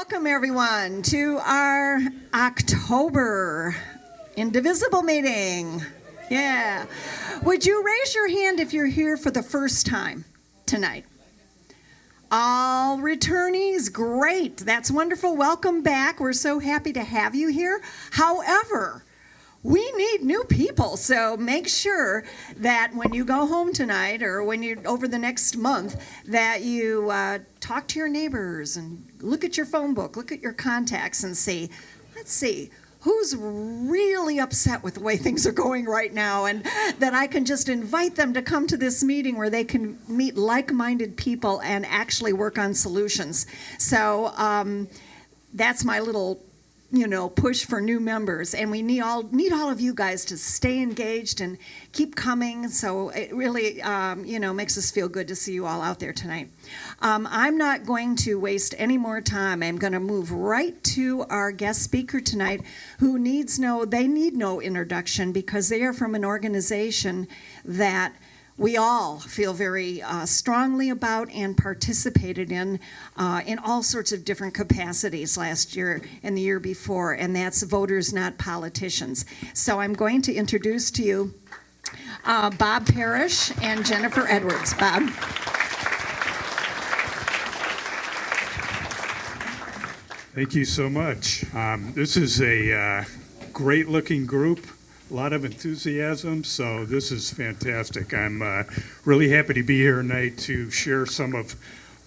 Welcome, everyone, to our October Indivisible meeting. Yeah. Would you raise your hand if you're here for the first time tonight? All returnees, great. That's wonderful. Welcome back. We're so happy to have you here. However, we need new people, so make sure that when you go home tonight or when you over the next month that you talk to your neighbors and look at your phone book, look at your contacts and see, let's see, who's really upset with the way things are going right now, and that I can just invite them to come to this meeting where they can meet like-minded people and actually work on solutions. So that's my little push for new members, and we need all of you guys to stay engaged and keep coming. So it really, makes us feel good to see you all out there tonight. I'm not going to waste any more time. I'm going to move right to our guest speaker tonight, who need no introduction because they are from an organization that we all feel very strongly about and participated in all sorts of different capacities last year and the year before, and that's Voters Not Politicians. So I'm going to introduce to you Bob Parrish and Jennifer Edwards. Bob. Thank you so much. This is a great-looking group. A lot of enthusiasm, so this is fantastic. I'm really happy to be here tonight to share some of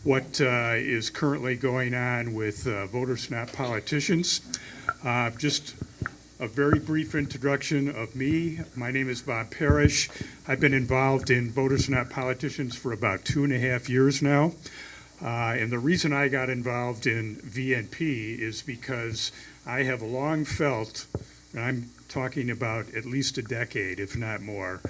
what is currently going on with Voters Not Politicians. Just a very brief introduction of me. My name is Bob Parrish. I've been involved in Voters Not Politicians for about 2.5 years now. And the reason I got involved in VNP is because I have long felt, and I'm talking about at least a decade, if not more,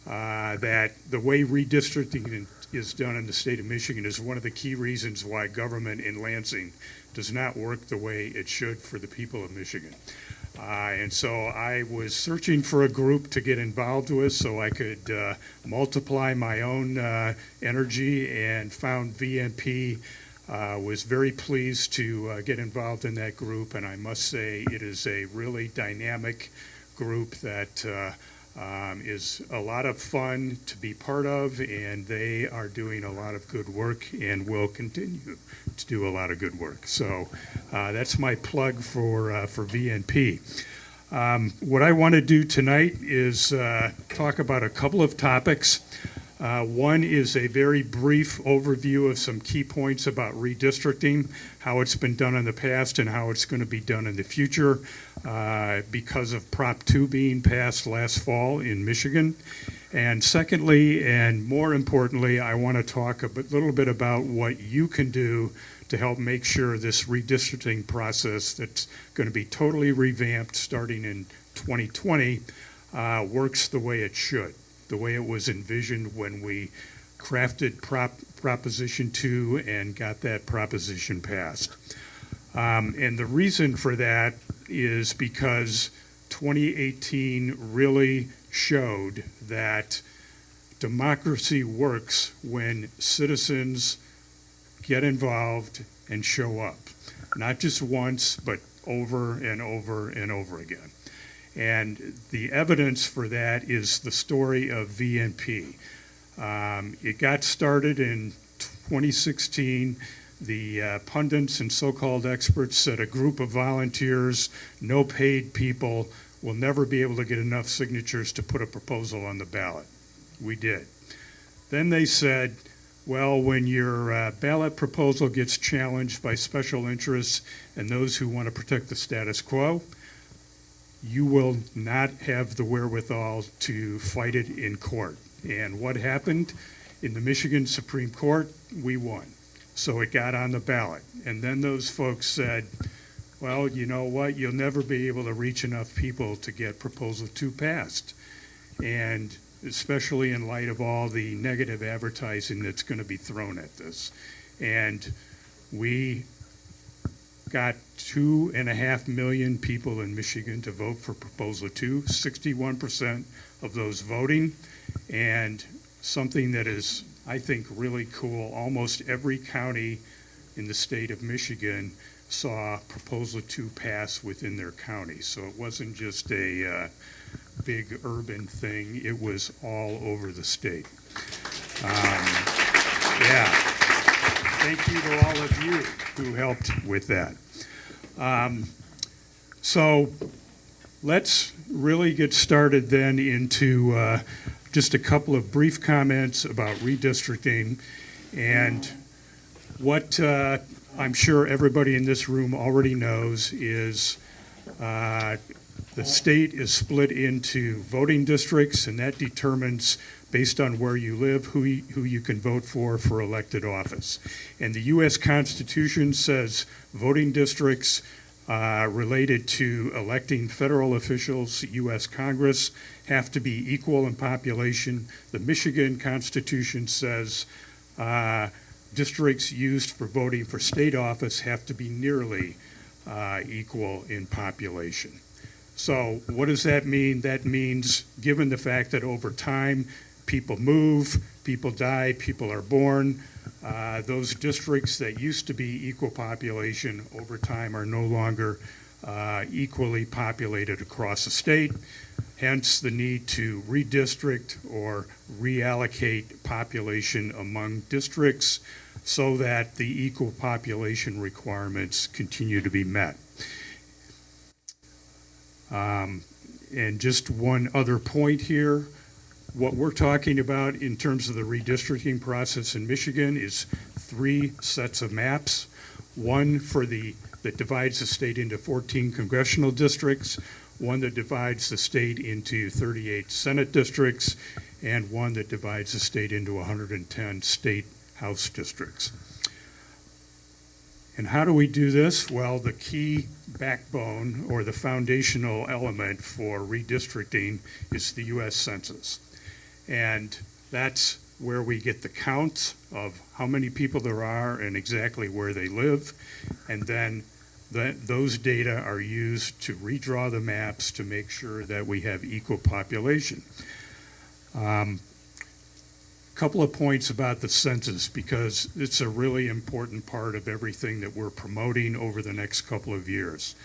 that the way redistricting is done in the state of Michigan is one of the key reasons why government in Lansing does not work the way it should for the people of Michigan. And so I was searching for a group to get involved with so I could multiply my own energy, and found VNP. Was very pleased to get involved in that group, and I must say it is a really dynamic group that is a lot of fun to be part of, and they are doing a lot of good work and will continue to do a lot of good work. So that's my plug for VNP. What I want to do tonight is talk about a couple of topics. One is a very brief overview of some key points about redistricting, how it's been done in the past and how it's going to be done in the future because of Prop 2 being passed last fall in Michigan. And secondly, and more importantly, I want to talk a little bit about what you can do to help make sure this redistricting process that's going to be totally revamped starting in 2020 works the way it should, the way it was envisioned when we crafted Proposition 2 and got that proposition passed. And the reason for that is because 2018 really showed that democracy works when citizens get involved and show up, not just once, but over and over and over again. And the evidence for that is the story of VNP. It got started in 2016. The pundits and so-called experts said a group of volunteers, no paid people, will never be able to get enough signatures to put a proposal on the ballot. We did. Then they said, well, when your ballot proposal gets challenged by special interests and those who want to protect the status quo, you will not have the wherewithal to fight it in court. And what happened? In the Michigan Supreme Court, we won. So it got on the ballot. And then those folks said, well, you know what? You'll never be able to reach enough people to get Proposal 2 passed. And especially in light of all the negative advertising that's going to be thrown at this. And we got 2.5 million people in Michigan to vote for Proposal 2, 61% of those voting, and something that is, I think, really cool. Almost every county in the state of Michigan saw Proposal 2 pass within their county. So it wasn't just a big urban thing, it was all over the state. Yeah, thank you to all of you who helped with that. So let's really get started then into just a couple of brief comments about redistricting and what I'm sure everybody in this room already knows is the state is split into voting districts, and that determines, based on where you live, who you can vote for elected office. And the U.S. Constitution says voting districts related to electing federal officials, U.S. Congress, have to be equal in population. The Michigan Constitution says districts used for voting for state office have to be nearly equal in population. So what does that mean? That means, given the fact that over time people move, people die, people are born, those districts that used to be equal population over time are no longer equally populated across the state. Hence the need to redistrict or reallocate population among districts so that the equal population requirements continue to be met. And just one other point here, what we're talking about in terms of the redistricting process in Michigan is 3 sets of maps. One that divides the state into 14 congressional districts, one that divides the state into 38 Senate districts, and one that divides the state into 110 state House districts. And how do we do this? Well, the key backbone or the foundational element for redistricting is the U.S. Census. And that's where we get the count of how many people there are and exactly where they live. And then those data are used to redraw the maps to make sure that we have equal population. Couple of points about the census, because it's a really important part of everything that we're promoting over the next couple of years.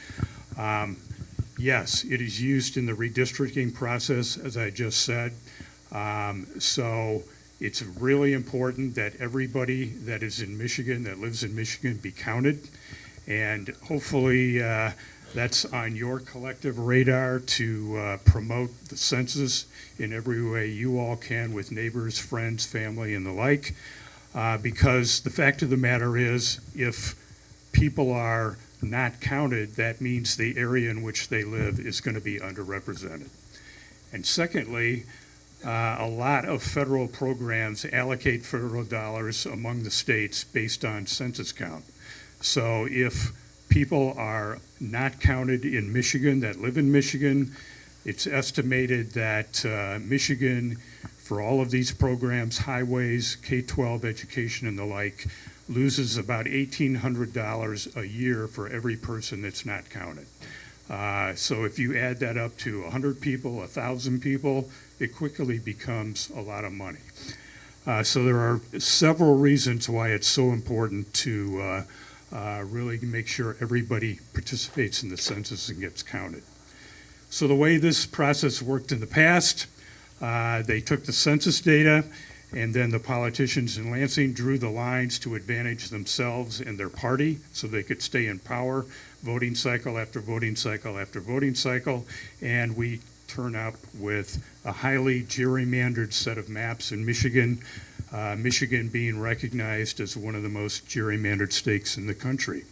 Yes, it is used in the redistricting process, as I just said. So it's really important that everybody that is in Michigan, that lives in Michigan, be counted. And hopefully that's on your collective radar to promote the census in every way you all can with neighbors, friends, family, and the like. Because the fact of the matter is, if people are not counted, that means the area in which they live is going to be underrepresented. And secondly, a lot of federal programs allocate federal dollars among the states based on census count. So if people are not counted in Michigan that live in Michigan, it's estimated that Michigan, for all of these programs, highways, K-12 education and the like, loses about $1,800 a year for every person that's not counted. So if you add that up to 100 people, 1,000 people, it quickly becomes a lot of money. So there are several reasons why it's so important to really make sure everybody participates in the census and gets counted. So the way this process worked in the past, they took the census data, and then the politicians in Lansing drew the lines to advantage themselves and their party so they could stay in power, voting cycle after voting cycle after voting cycle, and we turn up with a highly gerrymandered set of maps in Michigan, Michigan being recognized as one of the most gerrymandered states in the country.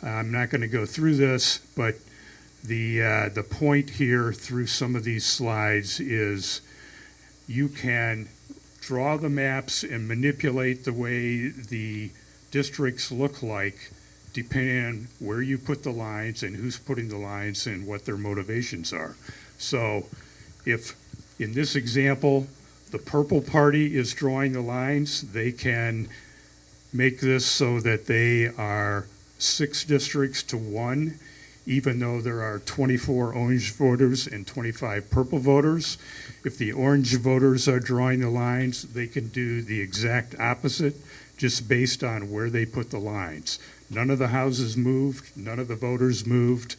I'm not going to go through this, but the point here through some of these slides is you can draw the maps and manipulate the way the districts look like depending on where you put the lines and who's putting the lines and what their motivations are. So if in this example the purple party is drawing the lines, they can make this so that they are 6 districts to 1, even though there are 24 orange voters and 25 purple voters. If the orange voters are drawing the lines, they can do the exact opposite just based on where they put the lines. None of the houses moved, none of the voters moved.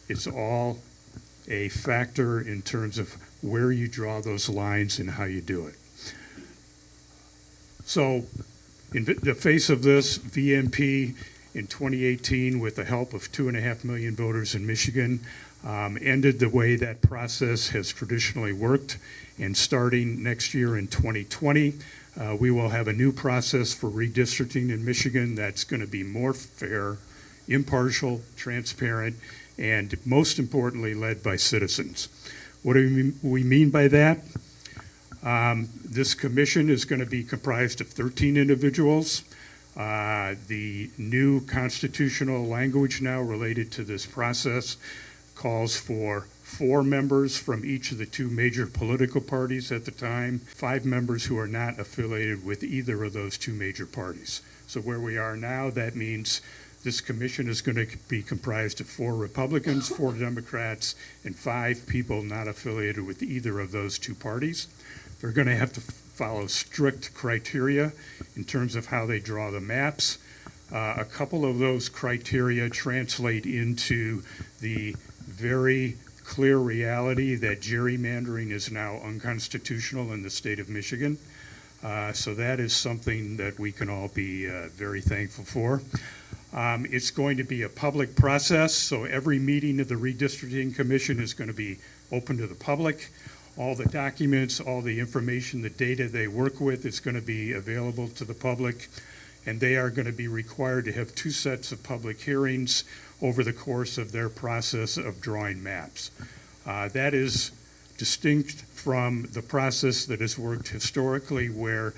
It's all a factor in terms of where you draw those lines and how you do it. So in the face of this, VMP in 2018, with the help of 2.5 million voters in Michigan, ended the way that process has traditionally worked. And starting next year in 2020, we will have a new process for redistricting in Michigan that's going to be more fair, impartial, transparent, and most importantly, led by citizens. What do we mean by that? This commission is going to be comprised of 13 individuals. The new constitutional language now related to this process calls for 4 members from each of the 2 major political parties at the time, 5 members who are not affiliated with either of those 2 major parties. So where we are now, that means this commission is going to be comprised of 4 Republicans, 4 Democrats, and 5 people not affiliated with either of those 2 parties. They're going to have to follow strict criteria in terms of how they draw the maps. A couple of those criteria translate into the very clear reality that gerrymandering is now unconstitutional in the state of Michigan. So that is something that we can all be very thankful for. It's going to be a public process, so every meeting of the Redistricting Commission is going to be open to the public. All the documents, all the information, the data they work with is going to be available to the public, and they are going to be required to have 2 sets of public hearings over the course of their process of drawing maps. That is distinct from the process that has worked historically, where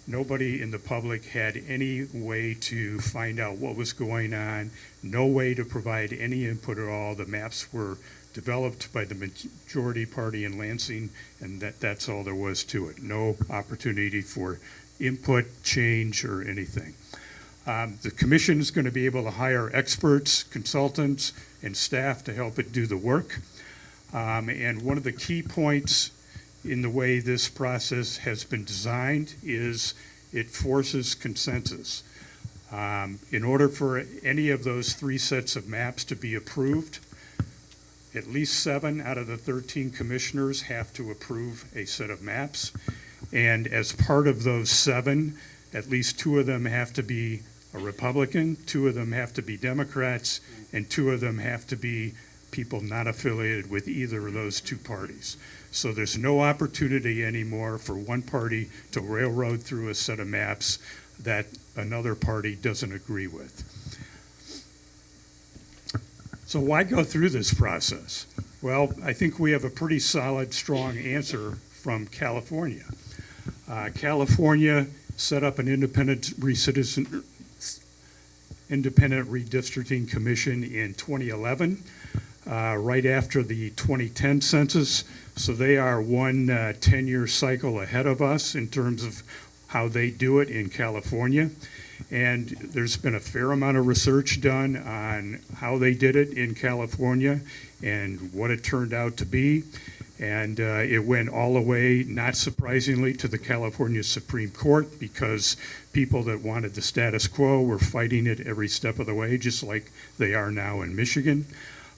nobody in the public had any way to find out what was going on, no way to provide any input at all. The maps were developed by the majority party in Lansing, and that's all there was to it. No opportunity for input, change, or anything. The commission is going to be able to hire experts, consultants, and staff to help it do the work. And one of the key points in the way this process has been designed is it forces consensus. In order for any of those 3 sets of maps to be approved, at least 7 out of the 13 commissioners have to approve a set of maps. And as part of those 7, at least 2 of them have to be a Republican, 2 of them have to be Democrats, and 2 of them have to be people not affiliated with either of those 2 parties. So there's no opportunity anymore for one party to railroad through a set of maps that another party doesn't agree with. So why go through this process? Well, I think we have a pretty solid, strong answer from California. California set up an independent redistricting commission in 2011, right after the 2010 census. So they are one 10-year cycle ahead of us in terms of how they do it in California. And there's been a fair amount of research done on how they did it in California and what it turned out to be. And it went all the way, not surprisingly, to the California Supreme Court, because people that wanted the status quo were fighting it every step of the way, just like they are now in Michigan.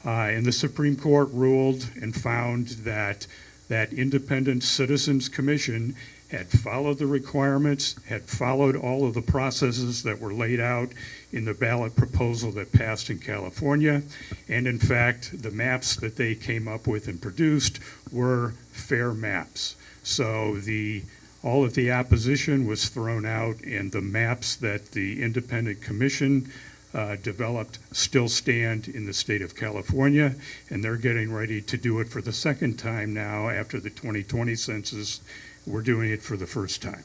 And the Supreme Court ruled and found that that independent citizens commission had followed the requirements, had followed all of the processes that were laid out in the ballot proposal that passed in California. And in fact, the maps that they came up with and produced were fair maps. So all of the opposition was thrown out, and the maps that the independent commission developed still stand in the state of California, and they're getting ready to do it for the second time now after the 2020 census. We're doing it for the first time.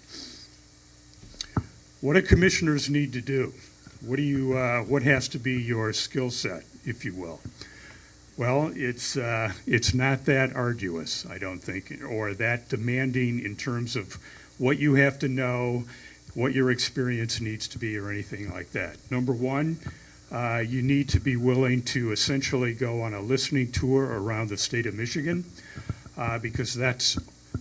What do commissioners need to do? What has to be your skill set, if you will? Well, it's not that arduous, I don't think, or that demanding in terms of what you have to know, what your experience needs to be, or anything like that. Number one, you need to be willing to essentially go on a listening tour around the state of Michigan, because that's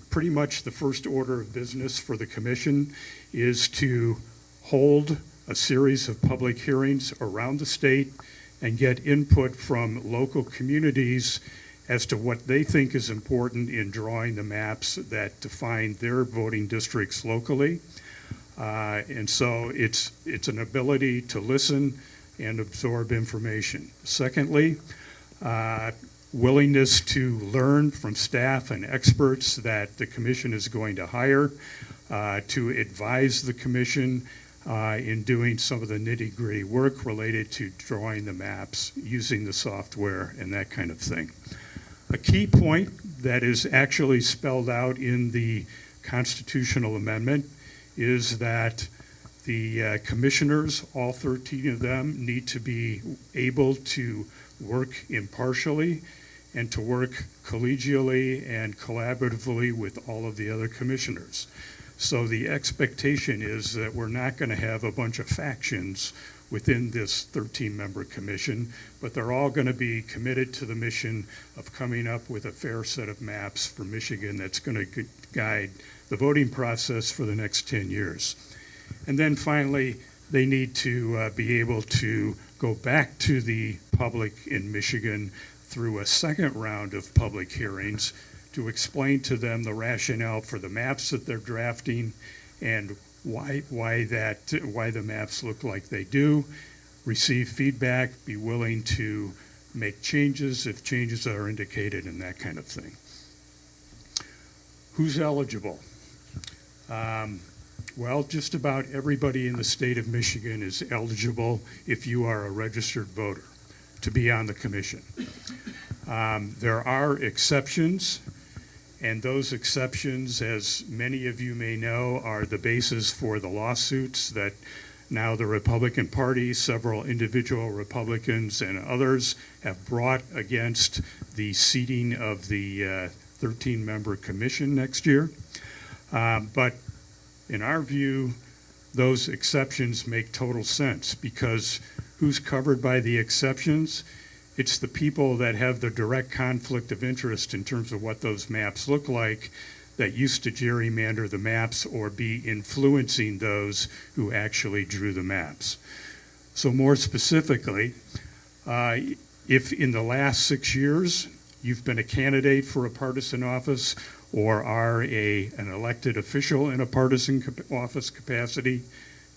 pretty much the first order of business for the commission, is to hold a series of public hearings around the state and get input from local communities as to what they think is important in drawing the maps that define their voting districts locally. And so it's an ability to listen and absorb information. Secondly, willingness to learn from staff and experts that the commission is going to hire to advise the commission in doing some of the nitty-gritty work related to drawing the maps, using the software, and that kind of thing. A key point that is actually spelled out in the constitutional amendment is that the commissioners, all 13 of them, need to be able to work impartially and to work collegially and collaboratively with all of the other commissioners. So the expectation is that we're not going to have a bunch of factions within this 13-member commission, but they're all going to be committed to the mission of coming up with a fair set of maps for Michigan that's going to guide the voting process for the next 10 years. And then finally, they need to be able to go back to the public in Michigan through a second round of public hearings to explain to them the rationale for the maps that they're drafting and why the maps look like they do, receive feedback, be willing to make changes if changes are indicated, and that kind of thing. Who's eligible? Well, just about everybody in the state of Michigan is eligible if you are a registered voter to be on the commission. There are exceptions, and those exceptions, as many of you may know, are the basis for the lawsuits that now the Republican Party, several individual Republicans and others have brought against the seating of the 13-member commission next year. But in our view, those exceptions make total sense, because who's covered by the exceptions? It's the people that have the direct conflict of interest in terms of what those maps look like that used to gerrymander the maps or be influencing those who actually drew the maps. So more specifically, if in the last 6 years you've been a candidate for a partisan office or are an elected official in a partisan office capacity,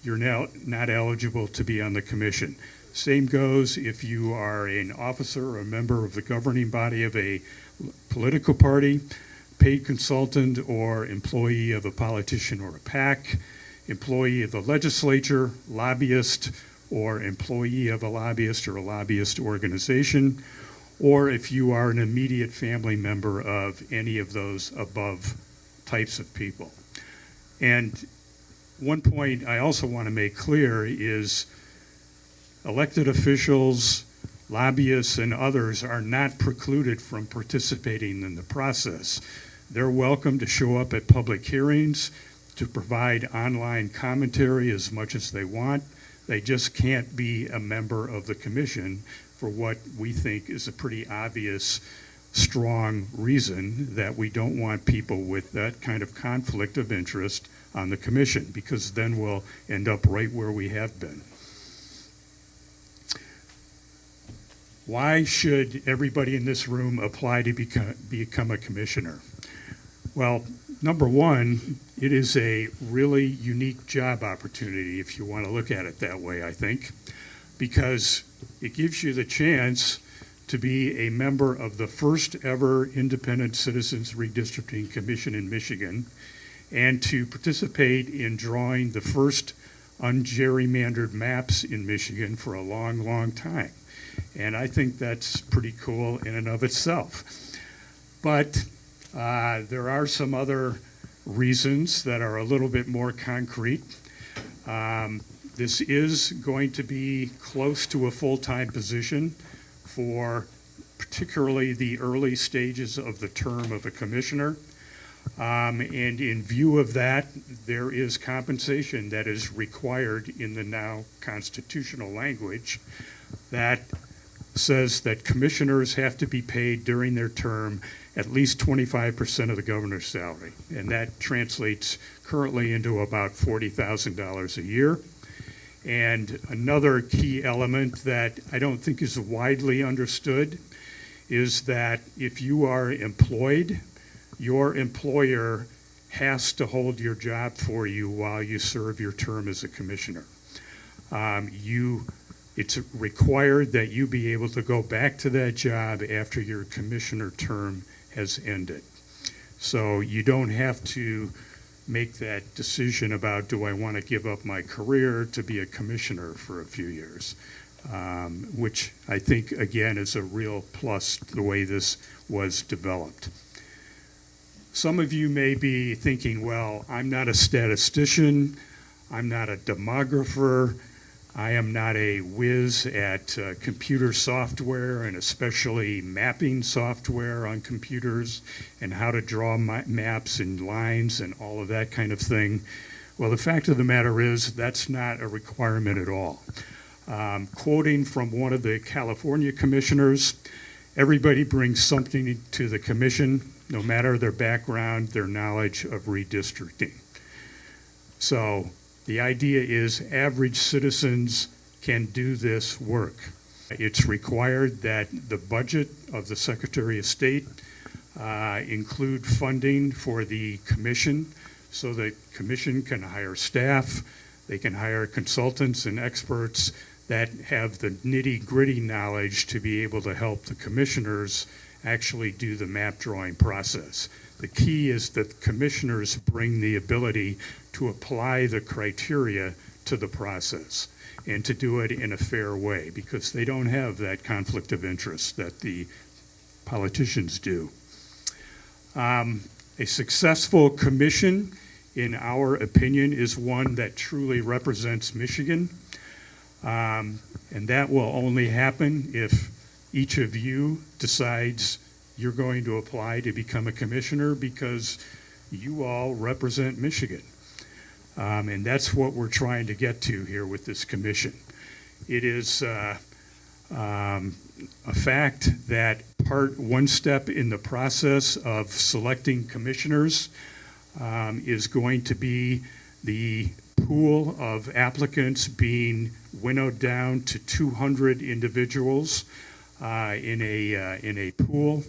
you're now not eligible to be on the commission. Same goes if you are an officer or a member of the governing body of a political party, paid consultant or employee of a politician or a PAC, employee of the legislature, lobbyist, or employee of a lobbyist or a lobbyist organization, or if you are an immediate family member of any of those above types of people. And one point I also want to make clear is elected officials, lobbyists, and others are not precluded from participating in the process. They're welcome to show up at public hearings, to provide online commentary as much as they want. They just can't be a member of the commission for what we think is a pretty obvious, strong reason that we don't want people with that kind of conflict of interest on the commission, because then we'll end up right where we have been. Why should everybody in this room apply to become a commissioner? Well, number one, it is a really unique job opportunity, if you want to look at it that way, I think, because it gives you the chance to be a member of the first ever Independent Citizens Redistricting Commission in Michigan and to participate in drawing the first ungerrymandered maps in Michigan for a long, long time. And I think that's pretty cool in and of itself. But there are some other reasons that are a little bit more concrete. This is going to be close to a full-time position for particularly the early stages of the term of a commissioner. And in view of that, there is compensation that is required in the now constitutional language that says that commissioners have to be paid during their term at least 25% of the governor's salary. And that translates currently into about $40,000 a year. And another key element that I don't think is widely understood is that if you are employed, your employer has to hold your job for you while you serve your term as a commissioner. It's required that you be able to go back to that job after your commissioner term has ended. So you don't have to make that decision about, do I want to give up my career to be a commissioner for a few years, which I think, again, is a real plus the way this was developed. Some of you may be thinking, well, I'm not a statistician, I'm not a demographer, I am not a whiz at computer software, and especially mapping software on computers and how to draw maps and lines and all of that kind of thing. Well, the fact of the matter is that's not a requirement at all. Quoting from one of the California commissioners, everybody brings something to the commission, no matter their background, their knowledge of redistricting. So the idea is average citizens can do this work. It's required that the budget of the Secretary of State include funding for the commission, so the commission can hire staff, they can hire consultants and experts that have the nitty-gritty knowledge to be able to help the commissioners actually do the map drawing process. The key is that commissioners bring the ability to apply the criteria to the process and to do it in a fair way, because they don't have that conflict of interest that the politicians do. A successful commission, in our opinion, is one that truly represents Michigan. And that will only happen if each of you decides you're going to apply to become a commissioner, because you all represent Michigan. And that's what we're trying to get to here with this commission. It is a fact that one step in the process of selecting commissioners is going to be the pool of applicants being winnowed down to 200 individuals in a pool.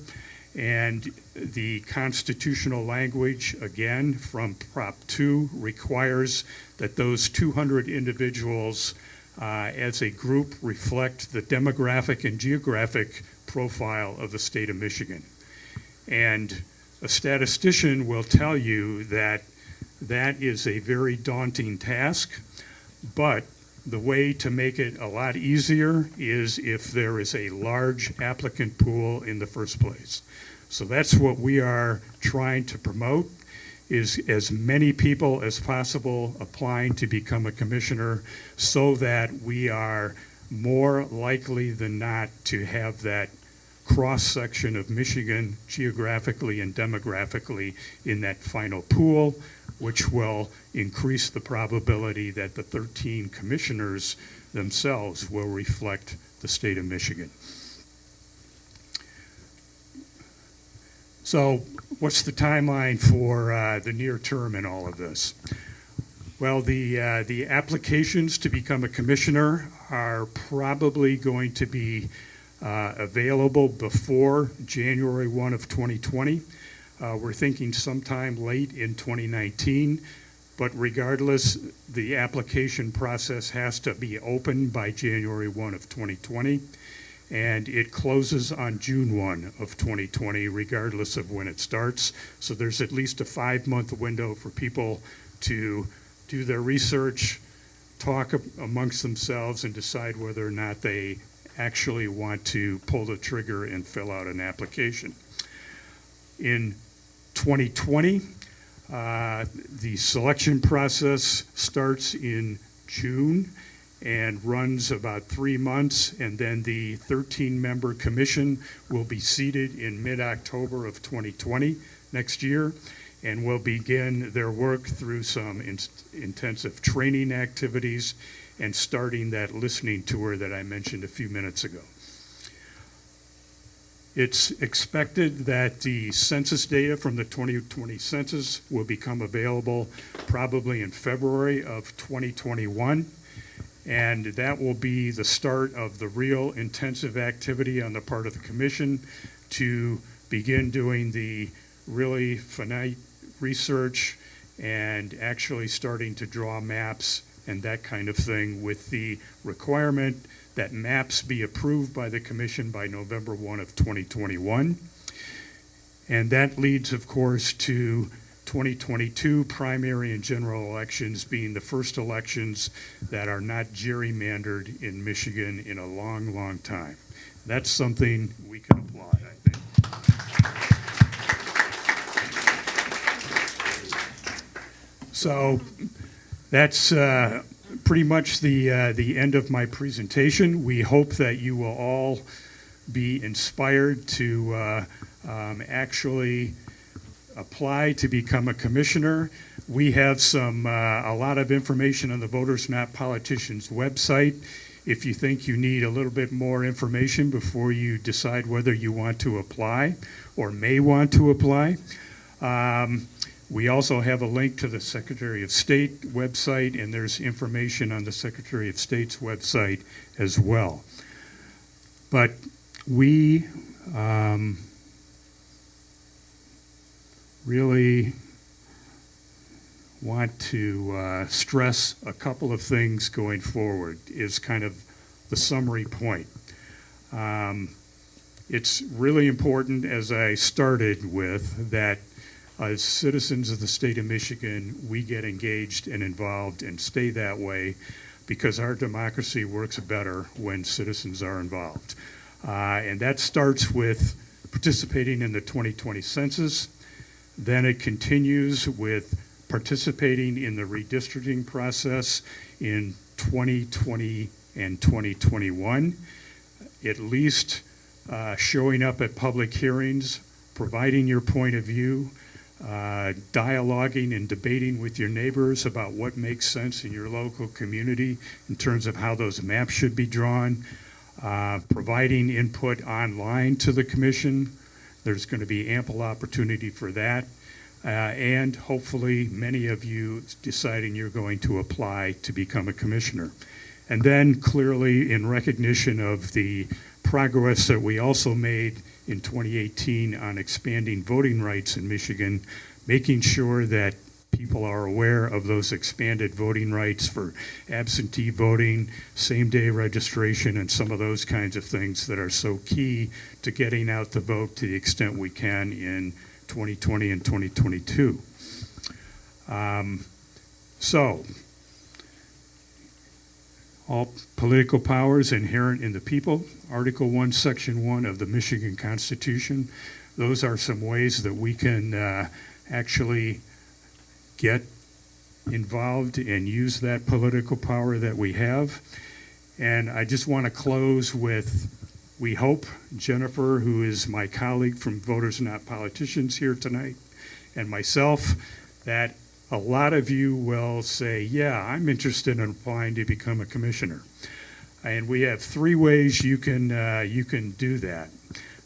And the constitutional language, again, from Prop 2, requires that those 200 individuals as a group reflect the demographic and geographic profile of the state of Michigan. And a statistician will tell you that that is a very daunting task, but the way to make it a lot easier is if there is a large applicant pool in the first place. So that's what we are trying to promote, is as many people as possible applying to become a commissioner, so that we are more likely than not to have that cross-section of Michigan geographically and demographically in that final pool, which will increase the probability that the 13 commissioners themselves will reflect the state of Michigan. So what's the timeline for the near term in all of this? Well, the applications to become a commissioner are probably going to be available before January 1 of 2020. We're thinking sometime late in 2019, but regardless, the application process has to be open by January 1 of 2020, and it closes on June 1 of 2020, regardless of when it starts. So there's at least a 5-month window for people to do their research, talk amongst themselves, and decide whether or not they actually want to pull the trigger and fill out an application. In 2020, the selection process starts in June and runs about 3 months, and then the 13-member commission will be seated in mid-October of 2020 next year, and will begin their work through some intensive training activities and starting that listening tour that I mentioned a few minutes ago. It's expected that the census data from the 2020 census will become available probably in February of 2021. And that will be the start of the real intensive activity on the part of the commission to begin doing the really finite research and actually starting to draw maps and that kind of thing, with the requirement that maps be approved by the commission by November 1 of 2021. And that leads, of course, to 2022 primary and general elections being the first elections that are not gerrymandered in Michigan in a long, long time. That's something we can applaud, I think. So that's pretty much the end of my presentation. We hope that you will all be inspired to actually apply to become a commissioner. We have a lot of information on the Voters Not Politicians website. If you think you need a little bit more information before you decide whether you want to apply or may want to apply. We also have a link to the Secretary of State website, and there's information on the Secretary of State's website as well. But we really want to stress a couple of things going forward is kind of the summary point. It's really important, as I started with, that as citizens of the state of Michigan, we get engaged and involved and stay that way, because our democracy works better when citizens are involved. And that starts with participating in the 2020 census. Then it continues with participating in the redistricting process in 2020 and 2021, at least showing up at public hearings, providing your point of view, dialoguing and debating with your neighbors about what makes sense in your local community in terms of how those maps should be drawn, providing input online to the commission. There's going to be ample opportunity for that. And hopefully many of you deciding you're going to apply to become a commissioner. And then clearly, in recognition of the progress that we also made in 2018 on expanding voting rights in Michigan, making sure that people are aware of those expanded voting rights for absentee voting, same-day registration, and some of those kinds of things that are so key to getting out the vote to the extent we can in 2020 and 2022. So, all political powers inherent in the people, Article 1, Section 1 of the Michigan Constitution. Those are some ways that we can actually get involved and use that political power that we have. And I just want to close with, we hope, Jennifer, who is my colleague from Voters Not Politicians here tonight, and myself, that a lot of you will say, yeah, I'm interested in applying to become a commissioner. And we have three ways you can do that.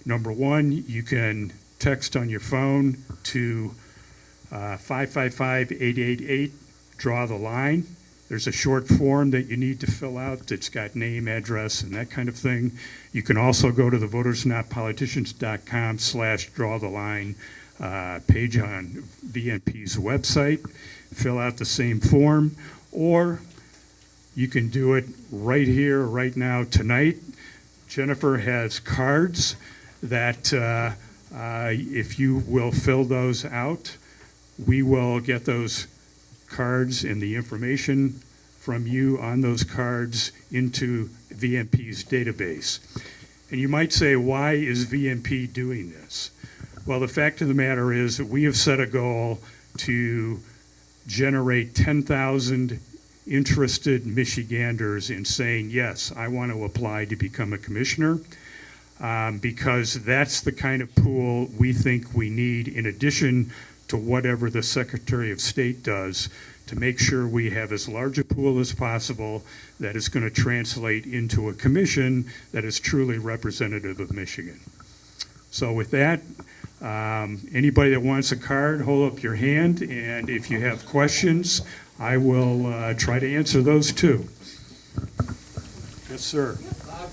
Number one, you can text on your phone to 555-888, draw the line. There's a short form that you need to fill out that's got name, address, and that kind of thing. You can also go to the votersnotpoliticians.com/drawtheline page on VNP's website, fill out the same form, or you can do it right here, right now, tonight. Jennifer has cards that if you will fill those out, we will get those cards and the information from you on those cards into VNP's database. And you might say, why is VNP doing this? Well, the fact of the matter is that we have set a goal to generate 10,000 interested Michiganders in saying, yes, I want to apply to become a commissioner, because that's the kind of pool we think we need, in addition to whatever the Secretary of State does, to make sure we have as large a pool as possible that is going to translate into a commission that is truly representative of Michigan. So with that, anybody that wants a card, hold up your hand, and if you have questions, I will try to answer those too. Yes, sir. Bob,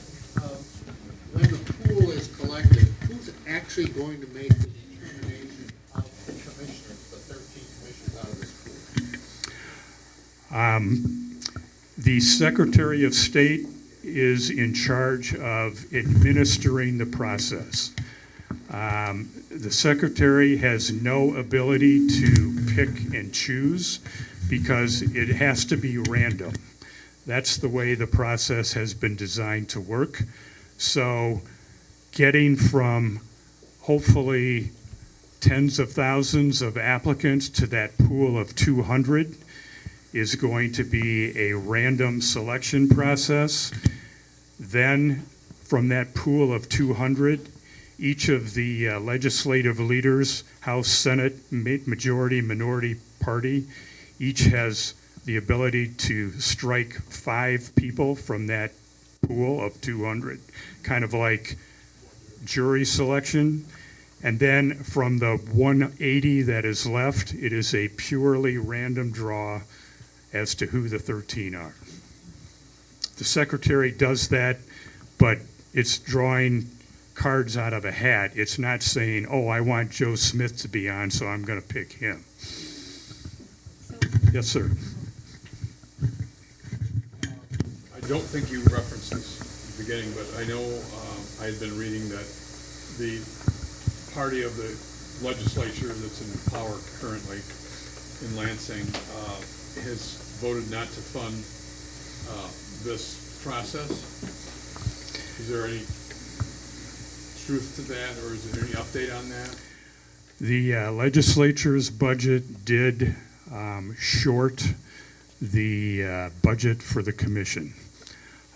when the pool is collected, who's actually going to make the determination of the commissioners, the 13 commissioners out of this pool? The Secretary of State is in charge of administering the process. The Secretary has no ability to pick and choose because it has to be random. That's the way the process has been designed to work. So getting from hopefully tens of thousands of applicants to that pool of 200 is going to be a random selection process. Then from that pool of 200, each of the legislative leaders, House, Senate, majority, minority party, each has the ability to strike 5 people from that pool of 200, kind of like jury selection. And then from the 180 that is left, it is a purely random draw as to who the 13 are. The Secretary does that, but it's drawing cards out of a hat. It's not saying, oh, I want Joe Smith to be on, so I'm going to pick him. Yes, sir. I don't think you referenced this at the beginning, but I know I had been reading that the party of the legislature that's in power currently in Lansing has voted not to fund this process. Is there any truth to that, or is there any update on that? The legislature's budget did short the budget for the commission.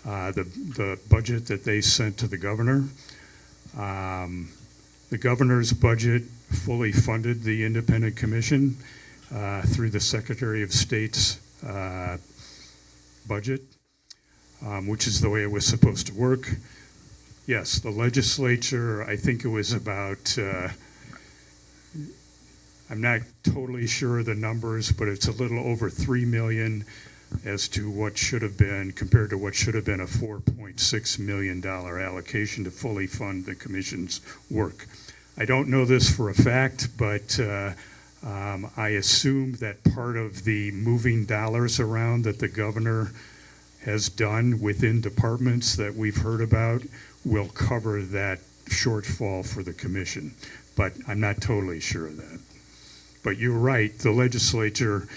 The budget that they sent to the governor. The governor's budget fully funded the independent commission through the Secretary of State's budget, which is the way it was supposed to work. Yes, the legislature, I think it was about, I'm not totally sure of the numbers, but it's a little over 3 million as to what should have been, compared to what should have been a $4.6 million allocation to fully fund the commission's work. I don't know this for a fact, but I assume that part of the moving dollars around that the governor has done within departments that we've heard about will cover that shortfall for the commission. But I'm not totally sure of that. But you're right, the legislature,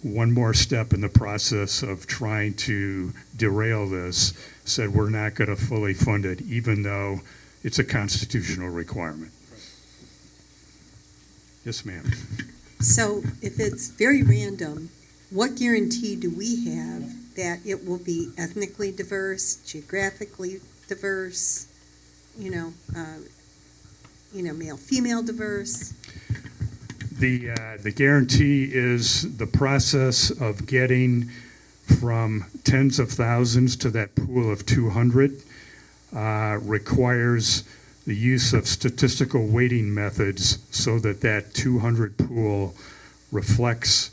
one more step in the process of trying to derail this, said we're not going to fully fund it, even though it's a constitutional requirement. Yes, ma'am. So if it's very random, what guarantee do we have that it will be ethnically diverse, geographically diverse, male, female diverse? The guarantee is the process of getting from tens of thousands to that pool of 200 requires the use of statistical weighting methods so that that 200 pool reflects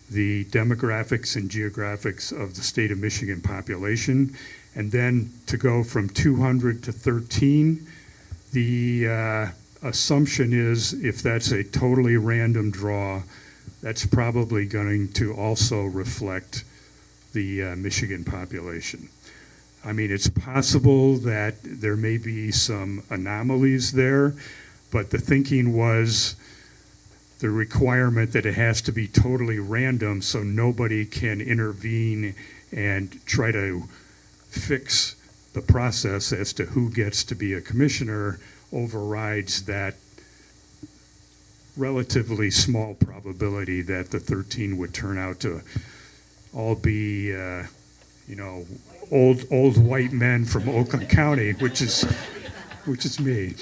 the demographics and geographics of the state of Michigan population. And then to go from 200 to 13, the assumption is if that's a totally random draw, that's probably going to also reflect the Michigan population. I mean, it's possible that there may be some anomalies there, but the thinking was the requirement that it has to be totally random so nobody can intervene and try to fix the process as to who gets to be a commissioner overrides that relatively small probability that the 13 would turn out to all be, old white men from Oakland County, which is me.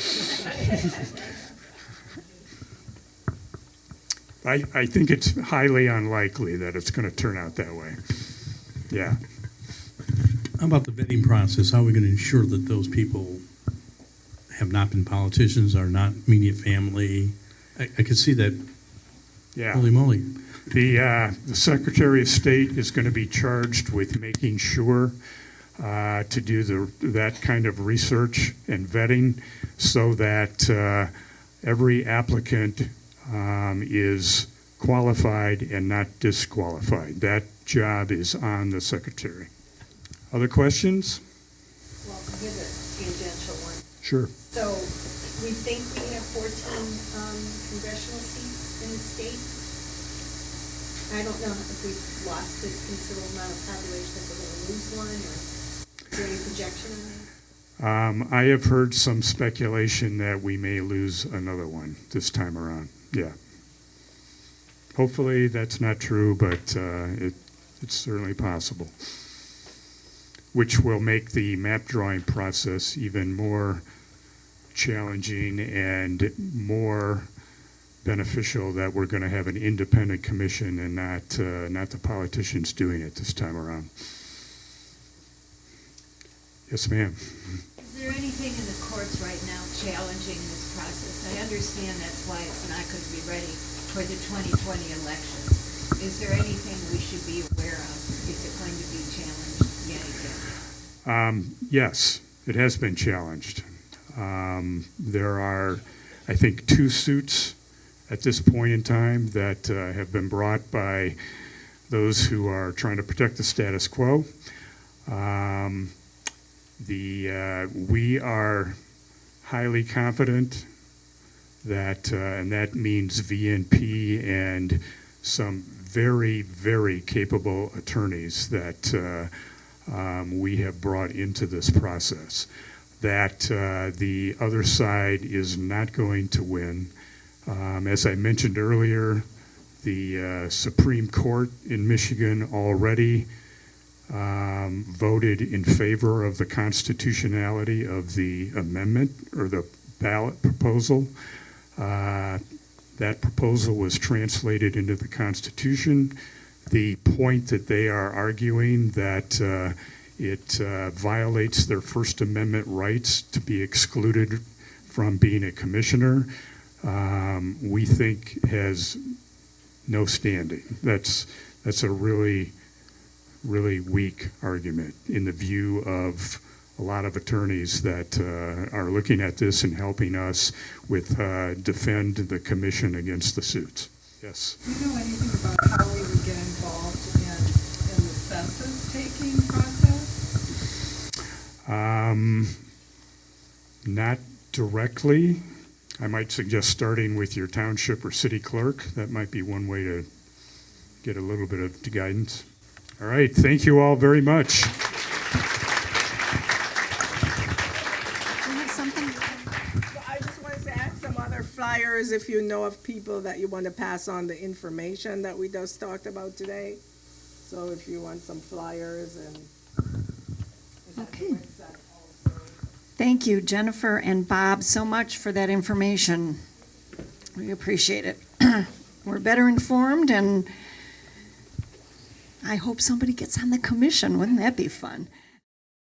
I think it's highly unlikely that it's going to turn out that way. Yeah. How about the vetting process? How are we going to ensure that those people have not been politicians, are not immediate family? I could see that. Yeah. Holy moly. The Secretary of State is going to be charged with making sure to do that kind of research and vetting so that every applicant is qualified and not disqualified. That job is on the Secretary. Other questions? Well, here's a tangential one. Sure. So we think we have 14 congressional seats in the state. I don't know if we've lost a considerable amount of population, if we're going to lose one, or is there any projection on that? I have heard some speculation that we may lose another one this time around. Yeah. Hopefully that's not true, but it's certainly possible, which will make the map drawing process even more challenging and more beneficial that we're going to have an independent commission and not the politicians doing it this time around. Yes, ma'am. Is there anything in the courts right now challenging this process? I understand that's why it's not going to be ready for the 2020 election. Is there anything we should be aware of? Is it going to be challenged yet again? Yes, it has been challenged. There are, I think, 2 suits at this point in time that have been brought by those who are trying to protect the status quo. We are highly confident that, and that means VNP and some very, very capable attorneys that we have brought into this process, that the other side is not going to win. As I mentioned earlier, the Supreme Court in Michigan already voted in favor of the constitutionality of the amendment or the ballot proposal. That proposal was translated into the Constitution. The point that they are arguing that it violates their First Amendment rights to be excluded from being a commissioner, we think has no standing. That's a really, really weak argument in the view of a lot of attorneys that are looking at this and helping us with defend the commission against the suits. Yes. Do you know anything about how we would get involved in the census taking process? Not directly. I might suggest starting with your township or city clerk. That might be one way to get a little bit of guidance. All right. Thank you all very much. I just wanted to add some other flyers if you know of people that you want to pass on the information that we just talked about today. So if you want some flyers and. Okay. Thank you, Jennifer and Bob, so much for that information. We appreciate it. We're better informed, and I hope somebody gets on the commission. Wouldn't that be fun?